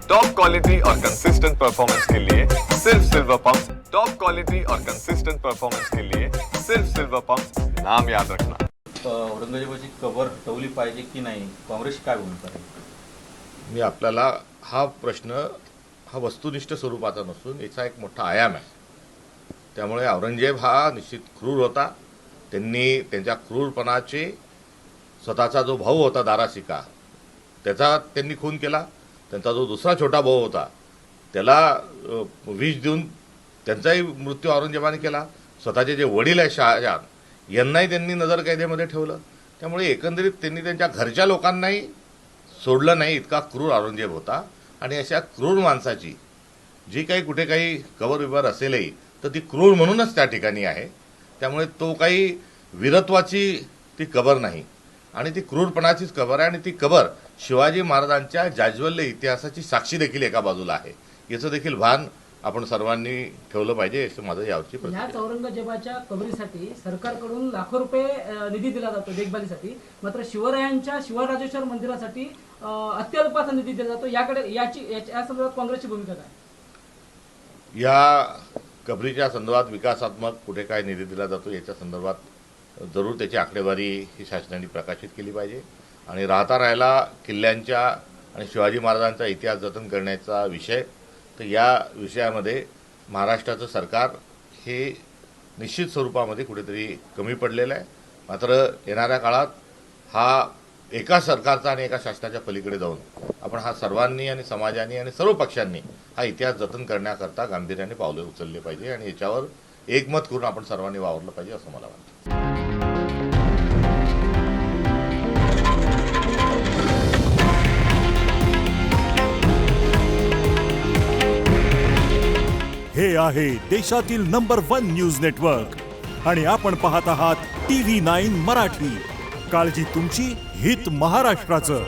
Top quality और consistent performance के लिए सिर्फ सिल्वर पंप। टॉप क्वालिटी और कंसिस्टेंट परफॉर्मेंस के लिए सिर्फ सिल्वर पंप, नाम याद रखना। औरंगजेबाची कबर हटवली पाहिजे की नाही, काँग्रेस काय भूमिका आहे? मी आपल्याला हा प्रश्न हा वस्तुनिष्ठ स्वरूपाचा नसून याचा एक मोठा आयाम आहे। त्यामुळे औरंगजेब हा निश्चित क्रूर होता। त्यांनी त्यांच्या क्रूरपणाचे स्वतःचा जो भाऊ होता दाराशिका त्याचा त्यांनी खून केला। त्यांचा जो दुसरा छोटा भाऊ होता त्याला विष देऊन त्यांचाही मृत्यू औरंगजेबाने केला। स्वतःचे जे वडील आहे शहाजहान यांनाही त्यांनी नजरकैदेमध्ये ठेवलं। त्यामुळे एकंदरीत त्यांनी त्यांच्या घरच्या लोकांनाही सोडलं नाही, इतका क्रूर औरंगजेब होता। आणि अशा क्रूर माणसाची जी काही कुठे काही कबर विबर असेलही तर ती क्रूर म्हणूनच त्या ठिकाणी आहे। त्यामुळे तो काही वीरत्वाची ती कबर नाही आणि ती क्रूरपणाचीच कबर आहे। आणि ती कबर शिवाजी महाराजांच्या जाज्वल्य इतिहासाची साक्षी देखील एका बाजूला आहे। याचं देखील भान आपण सर्वांनी ठेवलं पाहिजे असं माझं यावरची प्रतिक्रिया आहे। ह्याच औरंगजेबाच्या कबरीसाठी सरकारकडून लाखो रुपये निधी दिला जातो देखभालीसाठी, मात्र शिवरायांच्या शिवराजेश्वर मंदिरासाठी अत्यल्पाचा निधी दिला जातो। या संदर्भात काँग्रेसची भूमिका काय? या कबरीच्या संदर्भात विकासात्मक कुठे काय निधी दिला जातो याच्या संदर्भात जरूर त्याची आकडेवारी ही शासनाने प्रकाशित केली पाहिजे। आणि राहिला किल्ल्यांच्या आणि शिवाजी महाराजांचा इतिहास जतन करण्याचा विषय, तर या विषयामध्ये महाराष्ट्राचं सरकार हे निश्चित स्वरूपामध्ये कुठेतरी कमी पडलेलं आहे। मात्र येणाऱ्या काळात हा एका सरकारचा आणि एका शासनाच्या पलीकडे जाऊन आपण हा सर्वांनी आणि समाजाने आणि सर्व पक्षांनी हा इतिहास जतन करण्याकरता गांभीर्याने पावले उचलले पाहिजे आणि याच्यावर एकमत करून आपण सर्वांनी वावरलं पाहिजे असं मला वाटतं। हे आहे देशातील नंबर 1 न्यूज नेटवर्क आणि आपण पाहत आहात TV9 मराठी। काळजी तुमची, हित महाराष्ट्राचं।